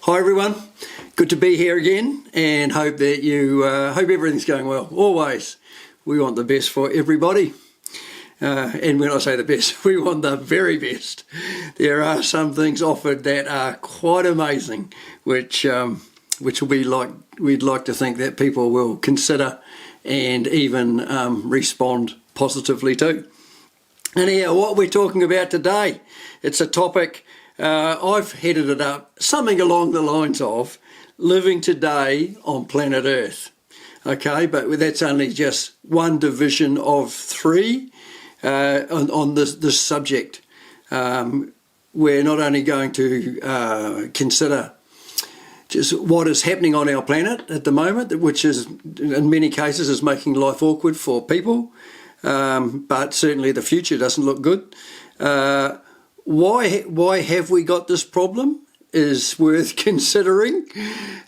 Hi everyone, good to be here again, and hope that you hope everything's going well. Always, we want the best for everybody, and when I say the best, we want the very best. There are some things offered that are quite amazing, which will be we'd like to think that people will consider and even respond positively to. And here, what we're talking about today, it's a topic. I've headed it up something along the lines of living today on planet Earth. Okay, but that's only just one division of three on this subject. We're not only going to consider just what is happening on our planet at the moment, which is in many cases is making life awkward for people, but certainly the future doesn't look good. Why have we got this problem is worth considering,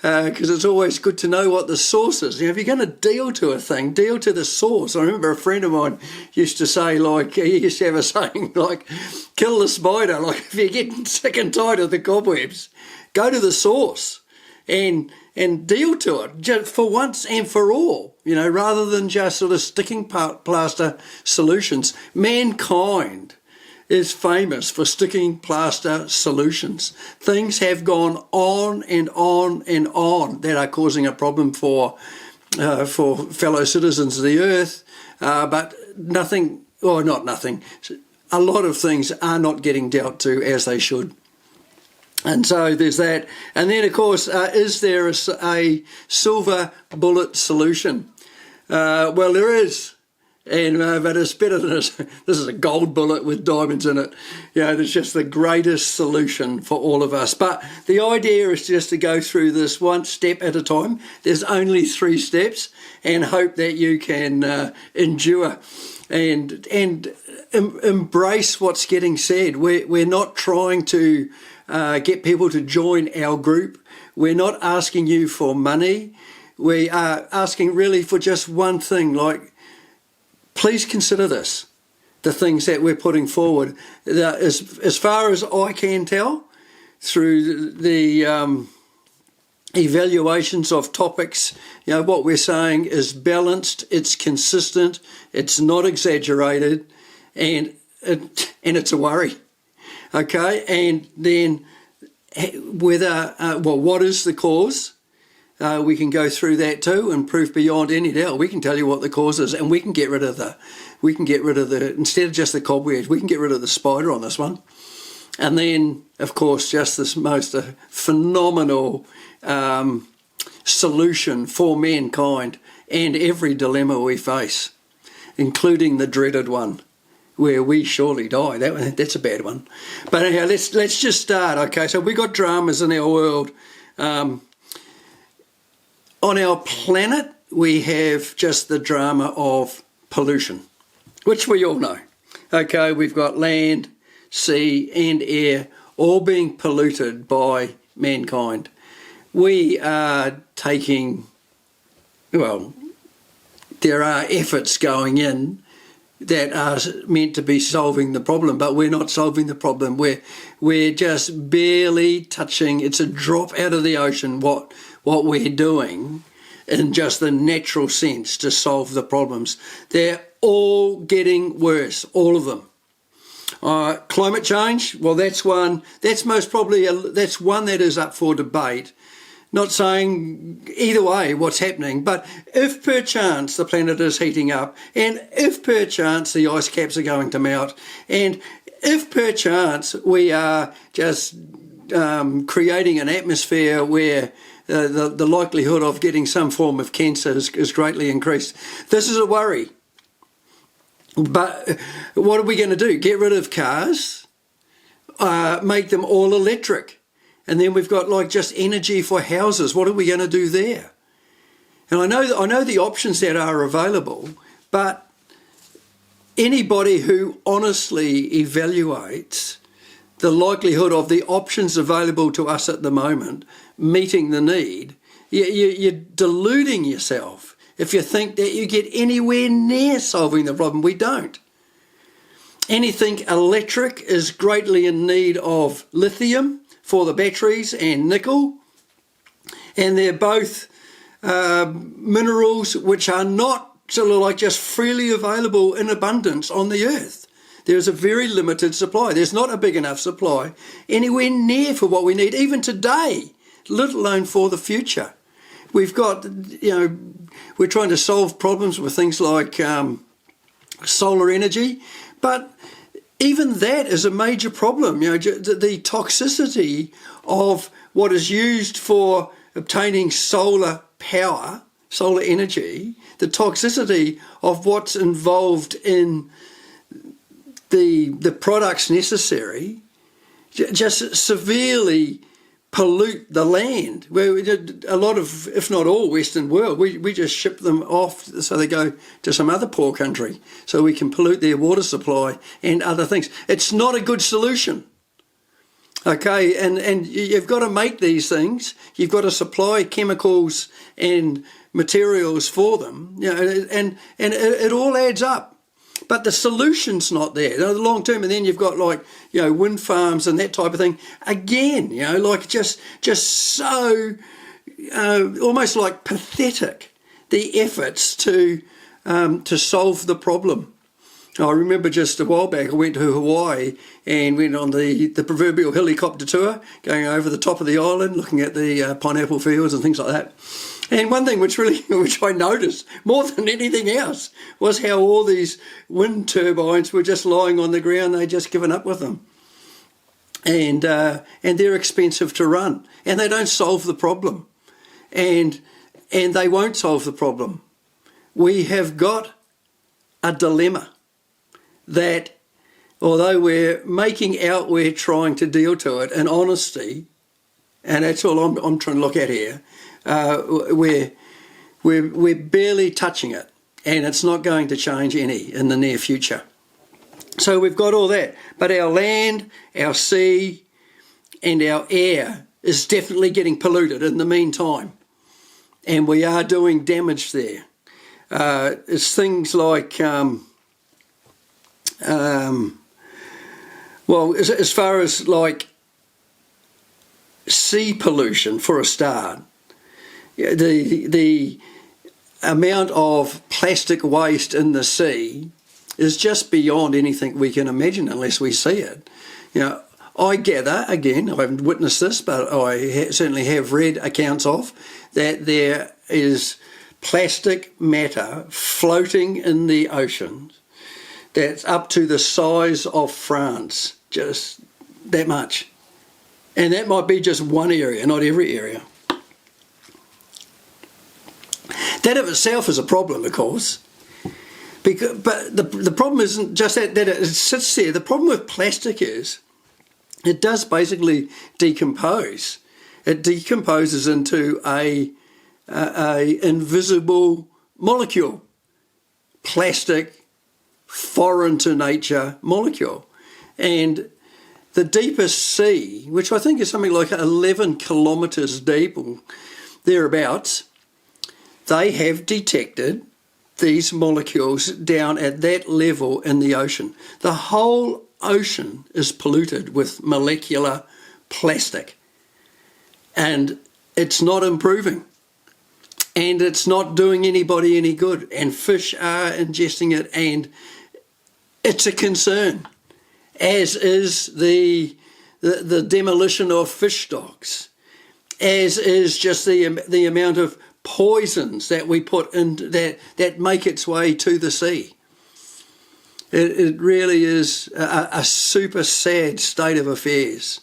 because it's always good to know what the source is. If you're going to deal to a thing, deal to the source. I remember a friend of mine used to say, he used to have a saying like, kill the spider. Like, if you're getting sick and tired of the cobwebs, go to the source and deal to it just for once and for all, rather than just sort of sticking plaster solutions. Mankind is famous for sticking plaster solutions. Things have gone on and on and on that are causing a problem for fellow citizens of the earth, but nothing, or not nothing, a lot of things are not getting dealt to as they should. And so there's that. And then, of course, is there a silver bullet solution? Well, there is. But it's better than this is a gold bullet with diamonds in it. It's just the greatest solution for all of us. But the idea is just to go through this one step at a time. There's only 3 steps, and hope that you can endure and embrace what's getting said. We're not trying to get people to join our group. We're not asking you for money. We are asking really for just one thing, like, please consider this, the things that we're putting forward. As far as I can tell, through the evaluations of topics, what we're saying is balanced, it's consistent, it's not exaggerated, and it's a worry. Okay, and then whether, what is the cause? We can go through that too and prove beyond any doubt. We can tell you what the cause is, and we can get rid of instead of just the cobwebs, we can get rid of the spider on this one. And then, of course, just this most phenomenal solution for mankind and every dilemma we face, including the dreaded one, where we surely die. That's a bad one. But anyhow, let's just start. Okay, so we got dramas in our world. On our planet, we have just the drama of pollution, which we all know. Okay, we've got land, sea and air all being polluted by mankind. We are there are efforts going in that are meant to be solving the problem, but we're not solving the problem. We're just barely touching. It's a drop out of the ocean what we're doing in just the natural sense to solve the problems. They're all getting worse, all of them. Climate change, well, that's one. That's most probably that's one that is up for debate. Not saying either way what's happening, but if perchance the planet is heating up, and if perchance the ice caps are going to melt, and if perchance we are just creating an atmosphere where the likelihood of getting some form of cancer is greatly increased. This is a worry. But what are we going to do? Get rid of cars, make them all electric. And then we've got just energy for houses. What are we going to do there? And I know the options that are available, but anybody who honestly evaluates the likelihood of the options available to us at the moment meeting the need, you're deluding yourself if you think that you get anywhere near solving the problem. We don't. Anything electric is greatly in need of lithium for the batteries and nickel And they're both minerals which are not sort of like just freely available in abundance on the earth. There's a very limited supply. There's not a big enough supply anywhere near for what we need, even today, let alone for the future. We've got, we're trying to solve problems with things like solar energy, but even that is a major problem. The toxicity of what is used for obtaining solar power, solar energy, the toxicity of what's involved in the products necessary just severely pollute the land. Where a lot of, if not all, Western world, we just ship them off so they go to some other poor country so we can pollute their water supply and other things. It's not a good solution. Okay, and you've got to make these things. You've got to supply chemicals and materials for them, and it all adds up. But the solution's not there. The long term, and then you've got wind farms and that type of thing. Again, just so almost like pathetic, the efforts to solve the problem. I remember just a while back I went to Hawaii and went on the proverbial helicopter tour, going over the top of the island, looking at the pineapple fields and things like that. And one thing which I noticed more than anything else was how all these wind turbines were just lying on the ground. They'd just given up with them. And they're expensive to run. And they don't solve the problem. And they won't solve the problem. We have got a dilemma that although we're making out we're trying to deal to it in honesty, and that's all I'm trying to look at here, we're barely touching it, and it's not going to change any in the near future. So we've got all that, but our land, our sea, and our air is definitely getting polluted in the meantime, and we are doing damage there. It's things like as far as like sea pollution for a start, the amount of plastic waste in the sea is just beyond anything we can imagine unless we see it. I gather, again, I haven't witnessed this, but I certainly have read accounts of that there is plastic matter floating in the oceans that's up to the size of France, just that much. And that might be just one area, not every area. That of itself is a problem, of course. But the problem isn't just that it sits there. The problem with plastic is it does basically decompose. It decomposes into a invisible molecule, plastic, foreign to nature molecule. And the deepest sea, which I think is something like 11 kilometres deep or thereabouts, they have detected these molecules down at that level in the ocean. The whole ocean is polluted with molecular plastic, and it's not improving. And it's not doing anybody any good. And fish are ingesting it, and it's a concern, as is the demolition of fish stocks, as is just the amount of poisons that we put in that make its way to the sea. It really is a super sad state of affairs.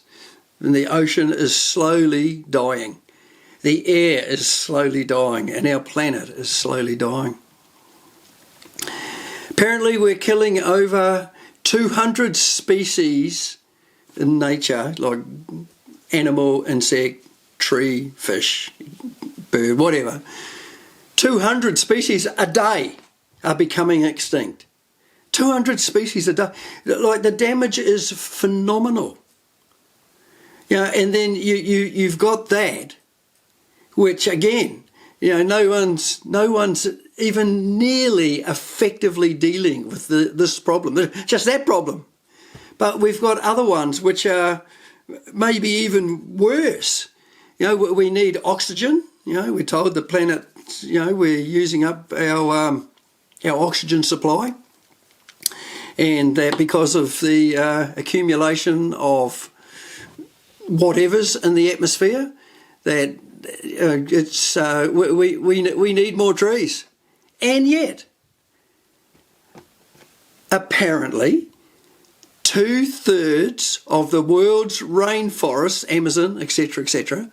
And the ocean is slowly dying. The air is slowly dying, and our planet is slowly dying. Apparently we're killing over 200 species in nature, like animal, insect, tree, fish, bird, whatever. 200 species a day are becoming extinct. 200 species a day. Like, the damage is phenomenal. And then you've got that, which again, no one's even nearly effectively dealing with this problem, just that problem. But we've got other ones which are maybe even worse. We need oxygen. We're told the planet, we're using up our oxygen supply. And that because of the accumulation of whatever's in the atmosphere, that we need more trees. And yet, apparently, 2/3 of the world's rainforests, Amazon, etc.,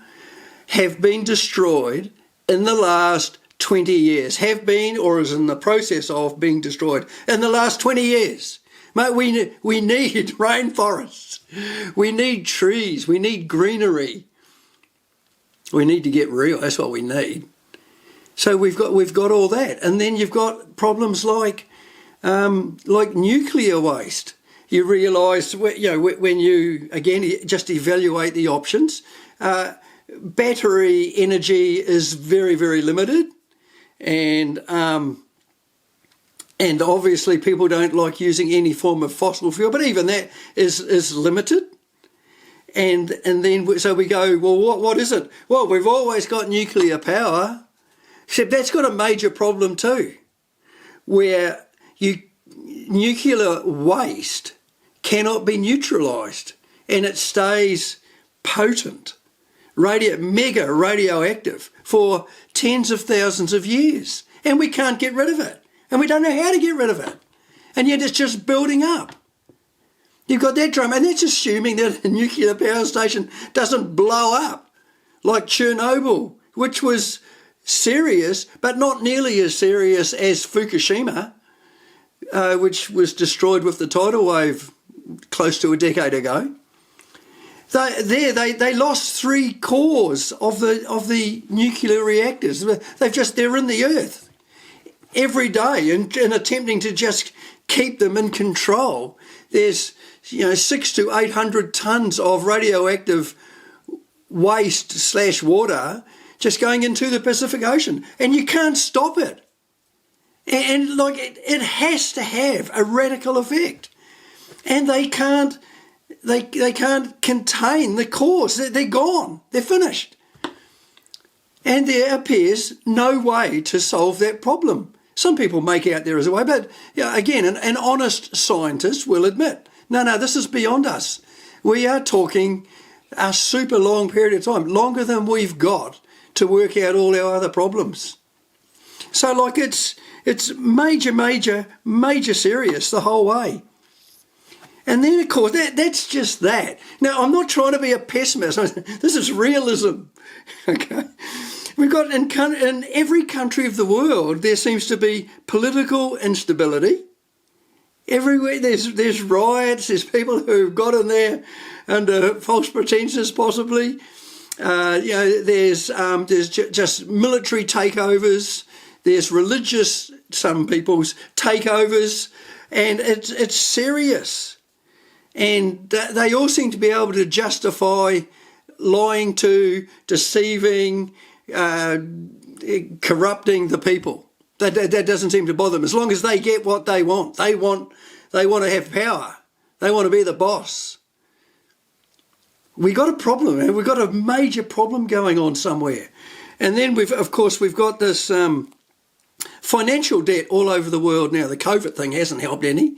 have been destroyed in the last 20 years. Have been, or is in the process of being destroyed in the last 20 years. Mate, we need rainforests. We need trees. We need greenery. We need to get real. That's what we need. So we've got all that, and then you've got problems like nuclear waste. You realise, when you again just evaluate the options, battery energy is very, very limited, and obviously people don't like using any form of fossil fuel, but even that is limited. And then so we go, well, what is it? Well, we've always got nuclear power, except that's got a major problem too, where nuclear waste cannot be neutralised, and it stays potent, mega radioactive for tens of thousands of years, and we can't get rid of it, and we don't know how to get rid of it, and yet it's just building up. You've got that drama, and that's assuming that a nuclear power station doesn't blow up like Chernobyl, which was serious, but not nearly as serious as Fukushima, which was destroyed with the tidal wave close to a decade ago. They lost 3 cores of the nuclear reactors. They're in the earth every day, and attempting to just keep them in control. There's 600 to 800 tons of radioactive waste / water just going into the Pacific Ocean, and you can't stop it. And it has to have a radical effect, and they can't contain the cause. They're gone. They're finished, and there appears no way to solve that problem. Some people make out there is a way, but again, an honest scientist will admit, no, this is beyond us. We are talking a super long period of time, longer than we've got to work out all our other problems. So it's major serious the whole way. And then, of course, that's just that. Now, I'm not trying to be a pessimist. This is realism. Okay, we've got in every country of the world, there seems to be political instability. Everywhere there's riots. There's people who've got in there under false pretenses, possibly. There's just military takeovers. There's religious, some people's takeovers, and it's serious. And they all seem to be able to justify lying to, deceiving, corrupting the people. That doesn't seem to bother them, as long as they get what they want. They want to have power. They want to be the boss. We got a problem, man. We've got a major problem going on somewhere. And then we've got this financial debt all over the world now. The COVID thing hasn't helped any.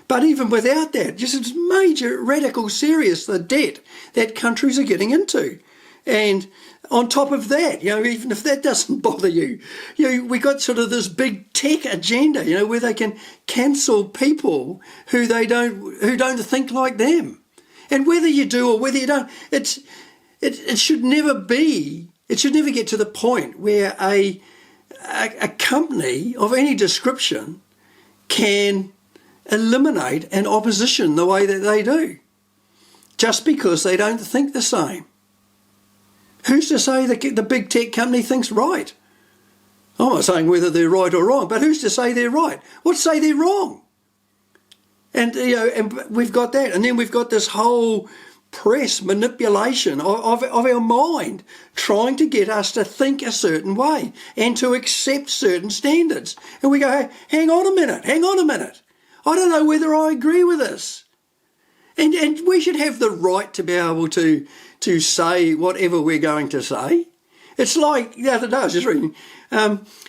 But even without that, just it's major, radical, serious, the debt that countries are getting into. And on top of that, even if that doesn't bother you, we got sort of this big tech agenda, where they can cancel people who don't think like them. And whether you do or whether you don't, it should never be. It should never get to the point where a company of any description can eliminate an opposition the way that they do, just because they don't think the same. Who's to say that the big tech company thinks right? I'm not saying whether they're right or wrong, but who's to say they're right? What say they're wrong? And and we've got that, and then we've got this whole press manipulation of our mind, trying to get us to think a certain way and to accept certain standards. And we go, hey, hang on a minute. I don't know whether I agree with this. And we should have the right to be able to to say whatever we're going to say. It's like the other day I was just reading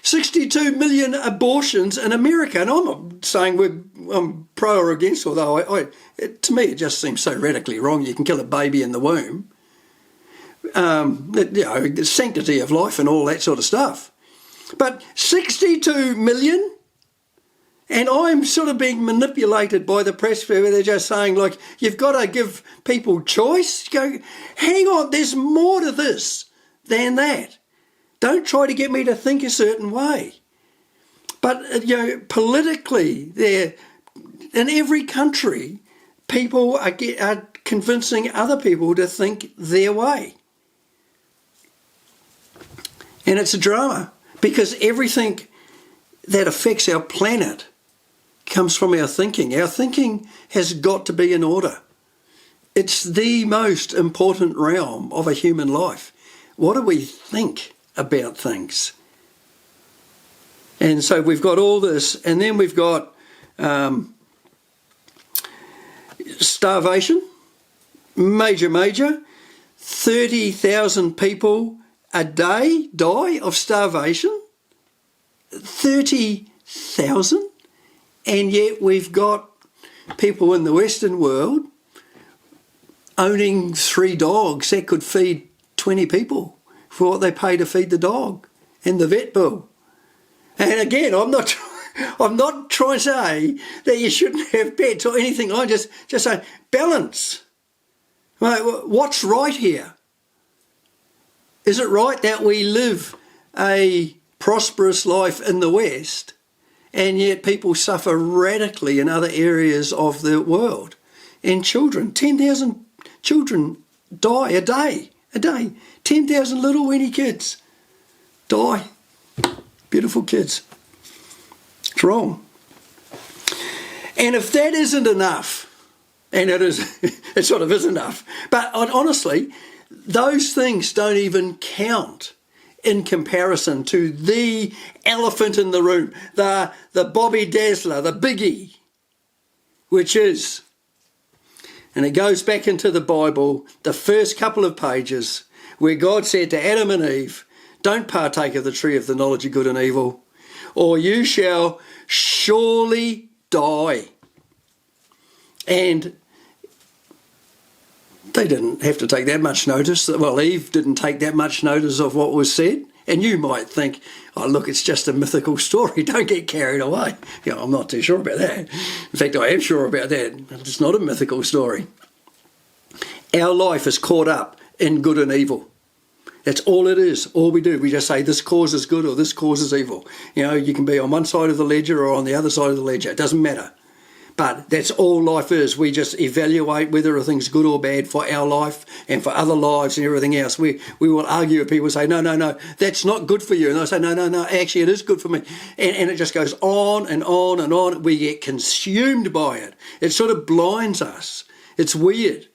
62 million abortions in America, and I'm not saying I'm pro or against, although to me it just seems so radically wrong. You can kill a baby in the womb, the sanctity of life and all that sort of stuff. But 62 million, and I'm sort of being manipulated by the press where they're just saying, like, you've got to give people choice. Go, hang on, there's more to this than that. Don't try to get me to think a certain way. But, politically, there, in every country, people are convincing other people to think their way. And it's a drama, because everything that affects our planet comes from our thinking. Our thinking has got to be in order. It's the most important realm of a human life. What do we think about things? And so we've got all this, and then we've got starvation, major. 30,000 people a day die of starvation. 30,000? And yet we've got people in the Western world owning 3 dogs that could feed 20 people for what they pay to feed the dog and the vet bill. And again, I'm not trying to say that you shouldn't have pets or anything. I just say balance. What's right here? Is it right that we live a prosperous life in the West, and yet people suffer radically in other areas of the world? And children, 10,000 children die a day. 10,000 little weeny kids die. Beautiful kids. It's wrong. And if that isn't enough, and it is, it sort of is enough, but honestly, those things don't even count in comparison to the elephant in the room, the Bobby Dazzler, the biggie, which is, and it goes back into the Bible, the first couple of pages, where God said to Adam and Eve, don't partake of the tree of the knowledge of good and evil, or you shall surely die. And they didn't have to take that much notice. Well, Eve didn't take that much notice of what was said. And you might think, oh, look, it's just a mythical story. Don't get carried away. I'm not too sure about that. In fact, I am sure about that. It's not a mythical story. Our life is caught up in good and evil. That's all it is. All we do, we just say this causes good or this causes evil. You can be on one side of the ledger or on the other side of the ledger. It doesn't matter. But that's all life is. We just evaluate whether a thing's good or bad for our life and for other lives and everything else. We will argue with people, say, no, that's not good for you. And they'll say, no, actually it is good for me. And it just goes on and on and on. We get consumed by it. It sort of blinds us. It's weird.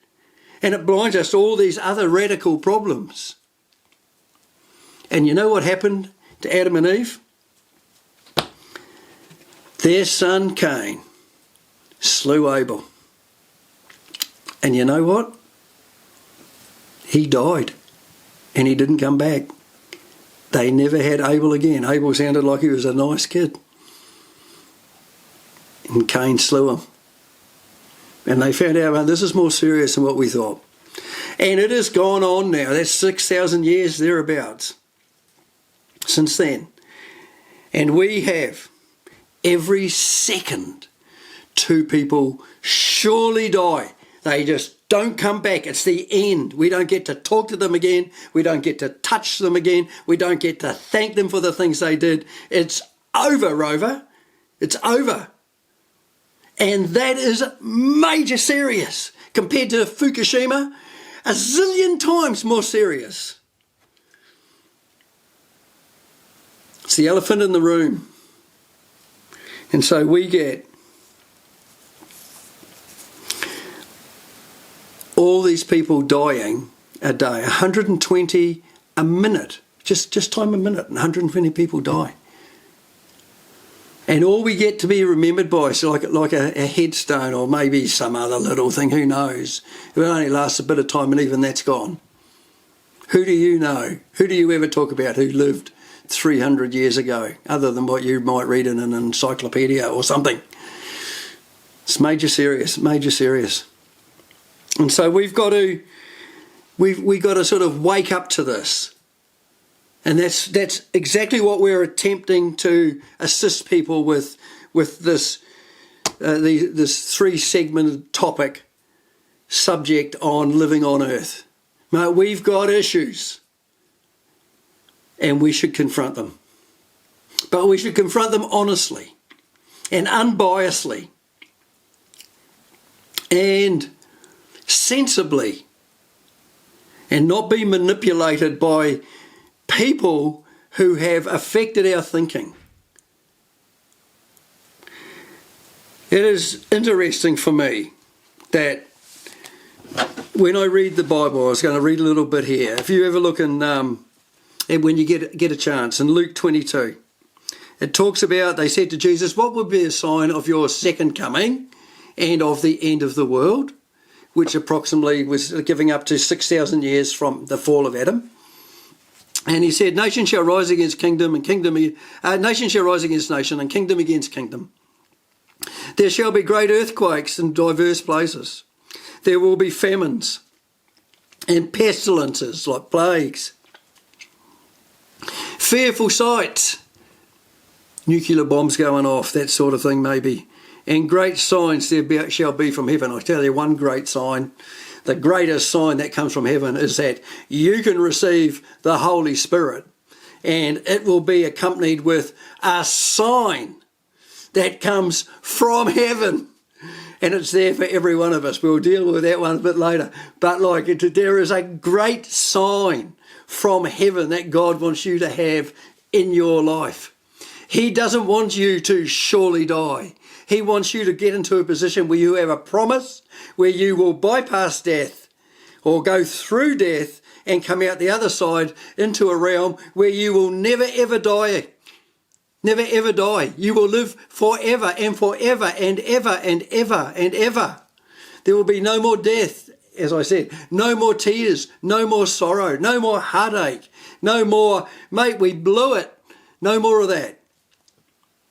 And it blinds us to all these other radical problems. And you know what happened to Adam and Eve? Their son Cain slew Abel. And you know what? He died. And he didn't come back. They never had Abel again. Abel sounded like he was a nice kid. And Cain slew him. And they found out, well, this is more serious than what we thought. And it has gone on now. That's 6,000 years thereabouts since then. And we have every second 2 people surely die. They just don't come back. It's the end. We don't get to talk to them again. We don't get to touch them again. We don't get to thank them for the things they did. It's over, Rover. It's over. And that is major serious compared to Fukushima, a zillion times more serious. It's the elephant in the room. And so we get all these people dying a day, 120 a minute, just time a minute, and 120 people die. And all we get to be remembered by is like a headstone or maybe some other little thing, who knows. It only lasts a bit of time and even that's gone. Who do you know? Who do you ever talk about who lived 300 years ago, other than what you might read in an encyclopedia or something? It's major serious, major serious. And so we've got to sort of wake up to this. And that's exactly what we're attempting to assist people with this this three-segmented topic subject on living on earth. Now, we've got issues, and we should confront them. But we should confront them honestly and unbiasedly and sensibly, and not be manipulated by people who have affected our thinking. It is interesting for me that when I read the Bible, I was going to read a little bit here. If you ever look in, and when you get a chance, in Luke 22, it talks about, they said to Jesus, what would be a sign of your second coming and of the end of the world, which approximately was giving up to 6,000 years from the fall of Adam. And he said, nation shall rise against kingdom, and nation shall rise against nation, and kingdom against kingdom. There shall be great earthquakes in diverse places. There will be famines and pestilences like plagues. Fearful sights, nuclear bombs going off, that sort of thing maybe. And great signs there shall be from heaven. I tell you one great sign, the greatest sign that comes from heaven is that you can receive the Holy Spirit, and it will be accompanied with a sign that comes from heaven. And it's there for every one of us. We'll deal with that one a bit later. But there is a great sign from heaven that God wants you to have in your life. He doesn't want you to surely die. He wants you to get into a position where you have a promise, where you will bypass death or go through death and come out the other side into a realm where you will never ever die. Never ever die. You will live forever and forever and ever and ever and ever. There will be no more death, as I said. No more tears. No more sorrow. No more heartache. No more, mate, we blew it. No more of that.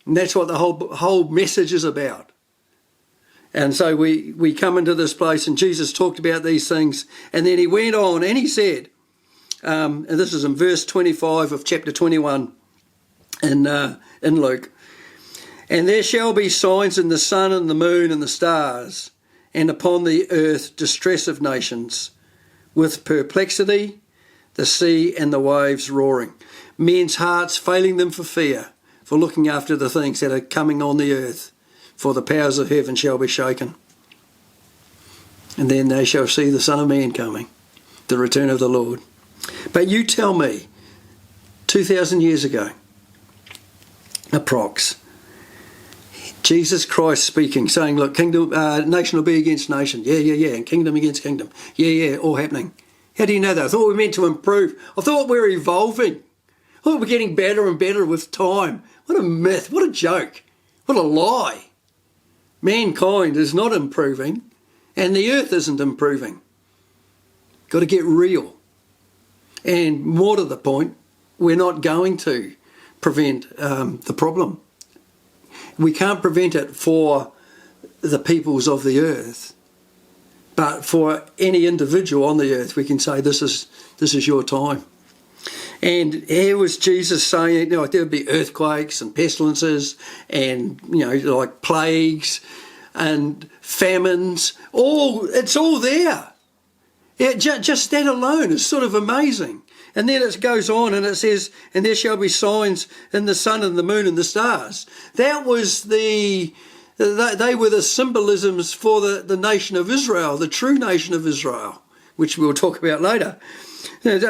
And that's what the whole message is about. And so we come into this place, and Jesus talked about these things. And then he went on and he said, and this is in verse 25 of chapter 21, in Luke, and there shall be signs in the sun and the moon and the stars, and upon the earth distress of nations, with perplexity, the sea and the waves roaring, men's hearts failing them for fear, for looking after the things that are coming on the earth, for the powers of heaven shall be shaken. And then they shall see the Son of Man coming, the return of the Lord. But you tell me, 2,000 years ago, approx, Jesus Christ speaking, saying, look, kingdom, nation will be against nation. Yeah, and kingdom against kingdom. Yeah, all happening. How do you know that? I thought we were meant to improve. I thought we were evolving. I thought we were getting better and better with time. What a myth. What a joke. What a lie. Mankind is not improving, and the earth isn't improving. Got to get real. And more to the point, we're not going to prevent the problem. We can't prevent it for the peoples of the earth, but for any individual on the earth, we can say this is your time. And here was Jesus saying, there would be earthquakes and pestilences and like plagues and famines. It's all there. Just that alone is sort of amazing. And then it goes on and it says, and there shall be signs in the sun and the moon and the stars. That was they were the symbolisms for the nation of Israel, the true nation of Israel, which we'll talk about later. And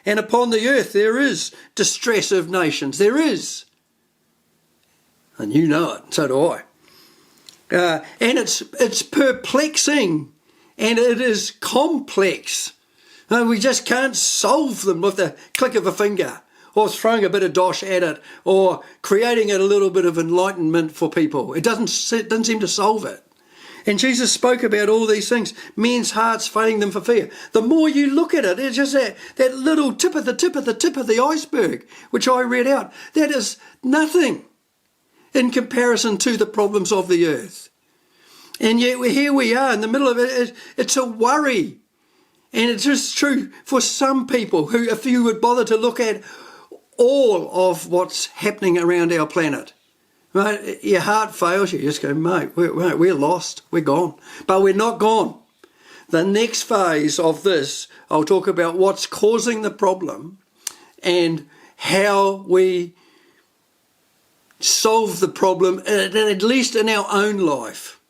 and upon the earth there is distress of nations. There is. And you know it, so do I. And it's perplexing and it is complex. No, we just can't solve them with the click of a finger or throwing a bit of dosh at it or creating a little bit of enlightenment for people. It doesn't seem to solve it. And Jesus spoke about all these things, men's hearts failing them for fear. The more you look at it, it's just that little tip of the iceberg, which I read out. That is nothing in comparison to the problems of the earth. And yet here we are in the middle of it. It's a worry. And it's just true for some people who, if you would bother to look at all of what's happening around our planet, right, your heart fails you. You just go, mate, we're lost. We're gone. But we're not gone. The next phase of this, I'll talk about what's causing the problem and how we solve the problem, at least in our own life,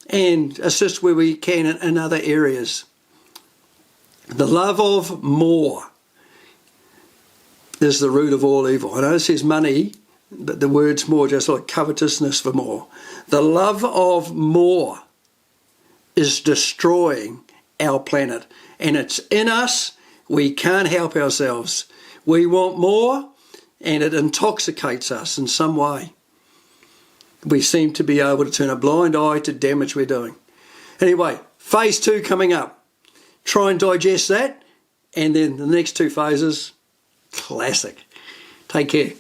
and assist where we can in other areas. The love of more is the root of all evil. I know it says money, but the word's more, just like covetousness for more. The love of more is destroying our planet, and it's in us. We can't help ourselves. We want more, and it intoxicates us in some way. We seem to be able to turn a blind eye to damage we're doing. Anyway, phase 2 coming up. Try and digest that, and then the next 2 phases, classic. Take care.